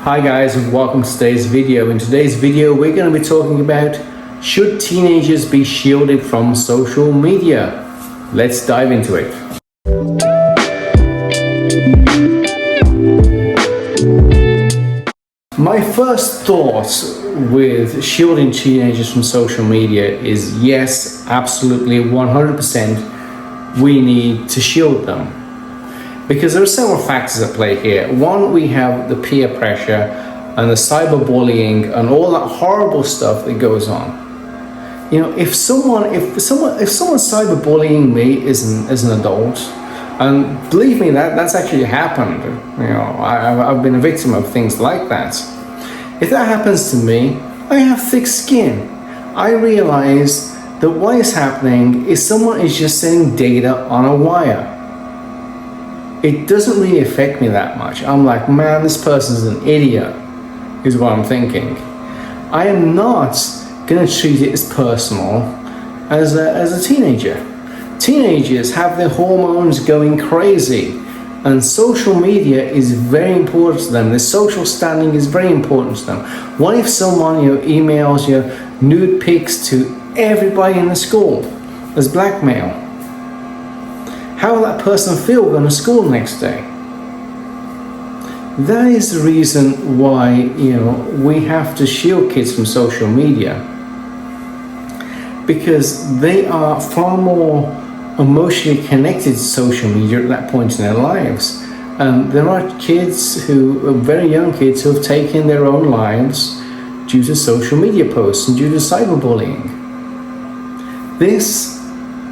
Hi guys, and welcome to today's video. In today's video we're going to be talking about, should teenagers be shielded from social media? Let's dive into it. My first thought with shielding teenagers from social media is yes, absolutely 100% we need to shield them. Because there are several factors at play here. One, we have the peer pressure and the cyberbullying and all that horrible stuff that goes on. You know, if someone's cyberbullying me as an adult, and believe me, that's actually happened. You know, I've been a victim of things like that. If that happens to me, I have thick skin. I realize that what is happening is someone is just sending data on a wire. It doesn't really affect me that much. I'm like, man, this person's an idiot, is what I'm thinking. I am not gonna treat it as personal as a teenager. Teenagers have their hormones going crazy, and social media is very important to them. The social standing is very important to them. What if someone emails nude pics to everybody in the school as blackmail? How will that person feel going to school next day? That is the reason why we have to shield kids from social media, because they are far more emotionally connected to social media at that point in their lives. There are kids very young kids who have taken their own lives due to social media posts and due to cyberbullying. This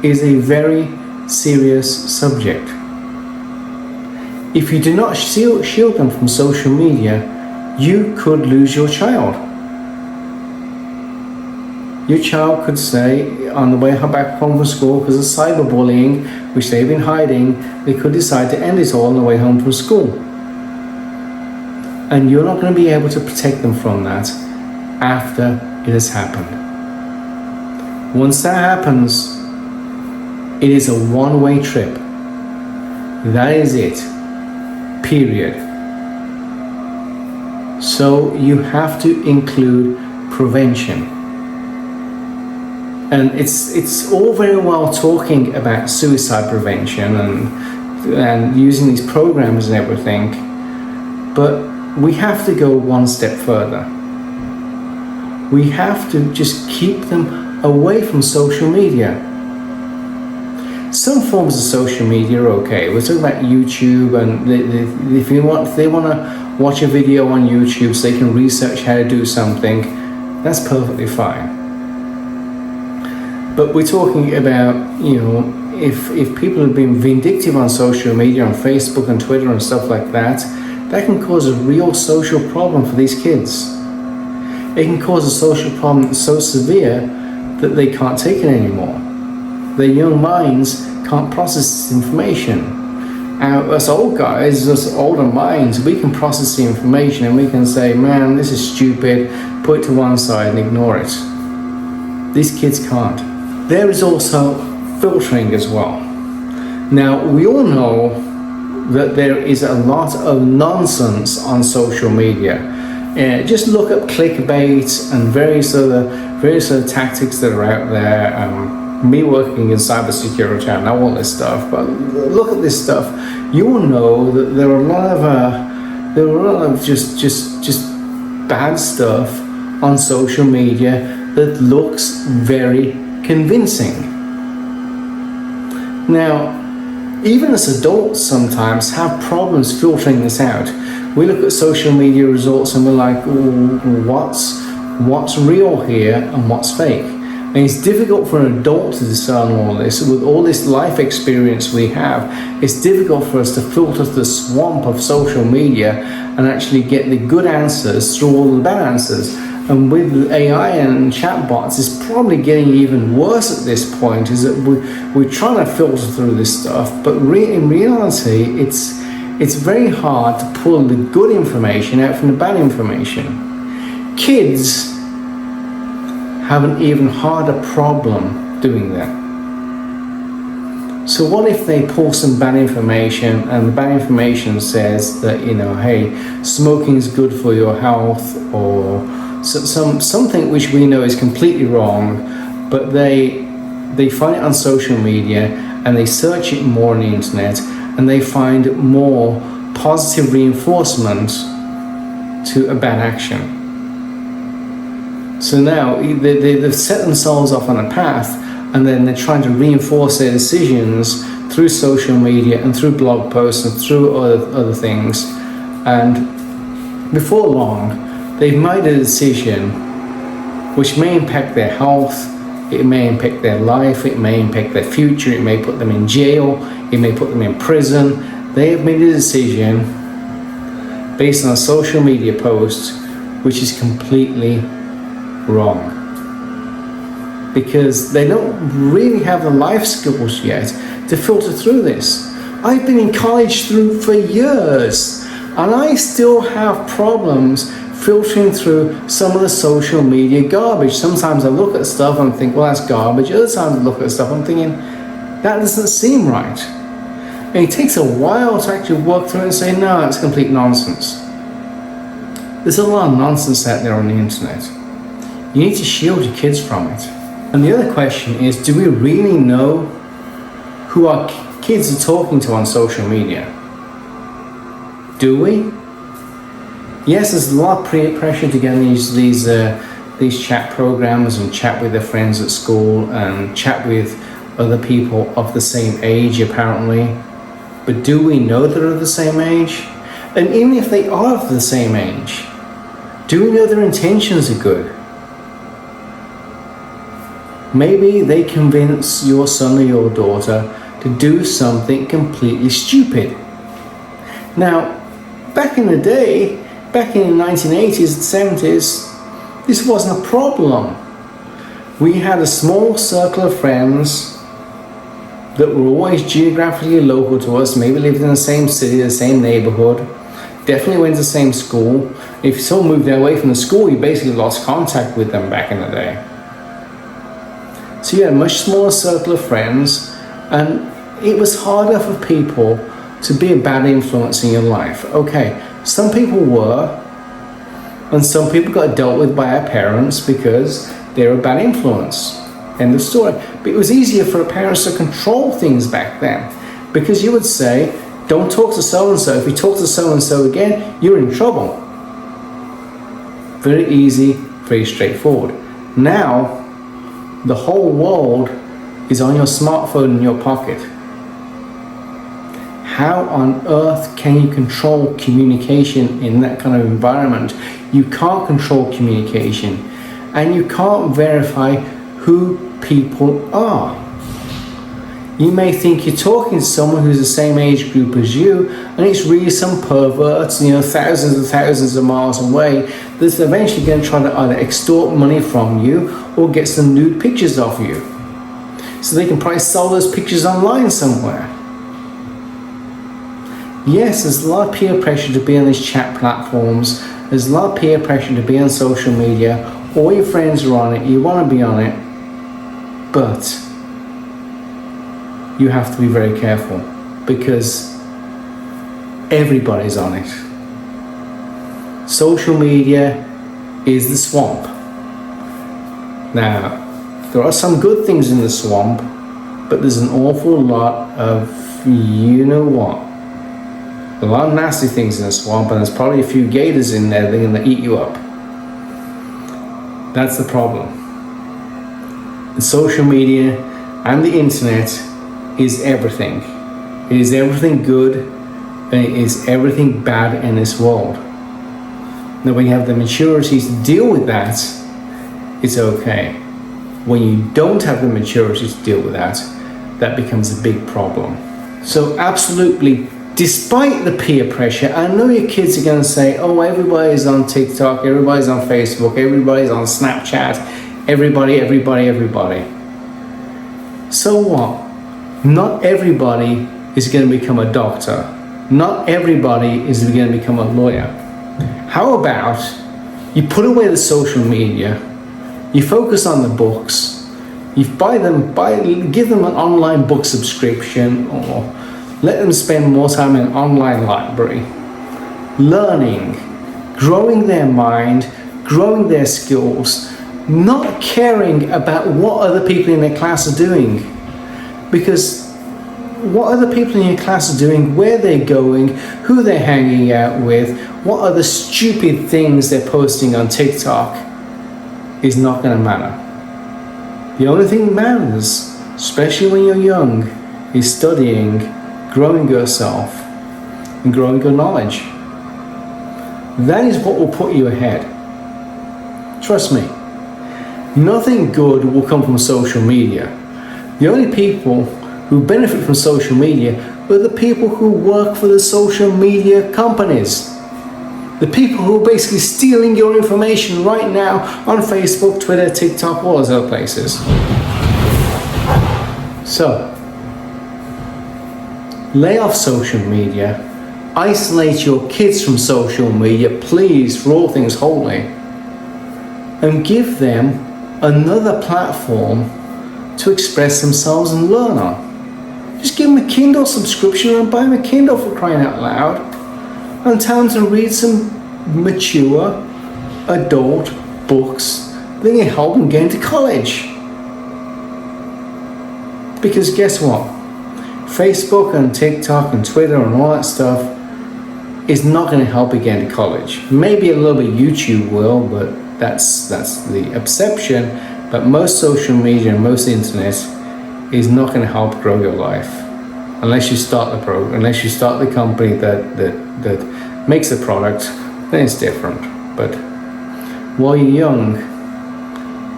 is a very serious subject. If you do not shield them from social media, you could lose your child. Your child could say, on the way back home from school, because of cyberbullying, which they've been hiding, they could decide to end it all on the way home from school. And you're not going to be able to protect them from that after it has happened. Once that happens, it is a one-way trip. That is it. Period. So you have to include prevention. And it's all very well talking about suicide prevention and using these programs and everything, but we have to go one step further. We have to just keep them away from social media. Some forms of social media are okay. We're talking about YouTube, and if they want to watch a video on YouTube so they can research how to do something, that's perfectly fine. But we're talking about, if people have been vindictive on social media, on Facebook and Twitter and stuff like that, that can cause a real social problem for these kids. It can cause a social problem that's so severe that they can't take it anymore. Their young minds can't process this information. Us old guys, us older minds, we can process the information and we can say, man, this is stupid, put it to one side and ignore it. These kids can't. There is also filtering as well. Now, we all know that there is a lot of nonsense on social media. Just look up clickbait and various other tactics that are out there. Me working in cybersecurity, I know all this stuff, but look at this stuff. You will know that there are a lot of just bad stuff on social media that looks very convincing. Now, even as adults sometimes have problems filtering this out. We look at social media results and we're like, what's real here and what's fake? And it's difficult for an adult to discern all this. With all this life experience we have, it's difficult for us to filter the swamp of social media and actually get the good answers through all the bad answers. And with AI and chatbots, it's probably getting even worse at this point, is that we're trying to filter through this stuff, but in reality, it's very hard to pull the good information out from the bad information. Kids have an even harder problem doing that. So what if they pull some bad information, and the bad information says that, hey, smoking is good for your health, or something which we know is completely wrong, but they find it on social media and they search it more on the internet and they find more positive reinforcement to a bad action. So now they've set themselves off on a path, and then they're trying to reinforce their decisions through social media and through blog posts and through other things. And before long, they've made a decision which may impact their health, it may impact their life, it may impact their future, it may put them in jail, it may put them in prison. They have made a decision based on a social media post which is completely wrong, because they don't really have the life skills yet to filter through this. I've been in college for years, and I still have problems filtering through some of the social media garbage. Sometimes I look at stuff and think, well, that's garbage. Other times I look at stuff and I'm thinking, that doesn't seem right. And it takes a while to actually work through it and say, no, that's complete nonsense. There's a lot of nonsense out there on the internet. You need to shield your kids from it. And the other question is, do we really know who our kids are talking to on social media? Do we? Yes, there's a lot of peer pressure to get these chat programs and chat with their friends at school and chat with other people of the same age, apparently. But do we know they're of the same age? And even if they are of the same age, do we know their intentions are good? Maybe they convince your son or your daughter to do something completely stupid. Now, back in the day, back in the 1980s and 70s, this wasn't a problem. We had a small circle of friends that were always geographically local to us, maybe lived in the same city, the same neighborhood, definitely went to the same school. If someone moved away from the school, you basically lost contact with them back in the day. So you had a much smaller circle of friends, and it was harder for people to be a bad influence in your life. Okay, some people were, and some people got dealt with by our parents because they were a bad influence. End of story. But it was easier for parents to control things back then, because you would say, don't talk to so-and-so. If you talk to so-and-so again, you're in trouble. Very easy, very straightforward. Now, the whole world is on your smartphone in your pocket. How on earth can you control communication in that kind of environment? You can't control communication, and you can't verify who people are. You may think you're talking to someone who's the same age group as you, and it's really some perverts, thousands and thousands of miles away, that's eventually going to try to either extort money from you or get some nude pictures of you, so they can probably sell those pictures online somewhere. Yes, there's a lot of peer pressure to be on these chat platforms. There's a lot of peer pressure to be on social media. All your friends are on it. You want to be on it. But you have to be very careful, because everybody's on it. Social media is the swamp. Now, there are some good things in the swamp, but there's an awful lot of you-know-what. A lot of nasty things in the swamp, and there's probably a few gators in there that are going to eat you up. That's the problem. The social media and the internet is everything. It is everything good, and it is everything bad in this world. Now, when you have the maturity to deal with that, it's okay. When you don't have the maturity to deal with that, that becomes a big problem. So absolutely, despite the peer pressure, I know your kids are going to say, oh, everybody's on TikTok, everybody's on Facebook, everybody's on Snapchat, everybody. So what? Not everybody is going to become a doctor. Not everybody is going to become a lawyer. How about you put away the social media, you focus on the books, You give them an online book subscription, or let them spend more time in an online library, learning, growing their mind, growing their skills, not caring about what other people in their class are doing. Because what other people in your class are doing, where they're going, who they're hanging out with, what other stupid things they're posting on TikTok is not going to matter. The only thing that matters, especially when you're young, is studying, growing yourself, and growing your knowledge. That is what will put you ahead. Trust me. Nothing good will come from social media. The only people who benefit from social media are the people who work for the social media companies. The people who are basically stealing your information right now on Facebook, Twitter, TikTok, all those other places. So, lay off social media, isolate your kids from social media, please, for all things holy, and give them another platform to express themselves and learn on. Just give them a Kindle subscription and buy them a Kindle, for crying out loud. And tell them to read some mature, adult books that can help them get into college. Because guess what? Facebook and TikTok and Twitter and all that stuff is not going to help you get into college. Maybe a little bit YouTube will, but that's the exception. But most social media and most internet is not going to help grow your life unless you start unless you start the company that makes the product. Then it's different. But while you're young,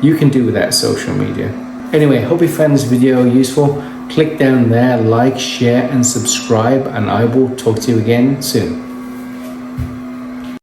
you can do without social media. Anyway, hope you found this video useful. Click down there, like, share and subscribe, and I will talk to you again soon.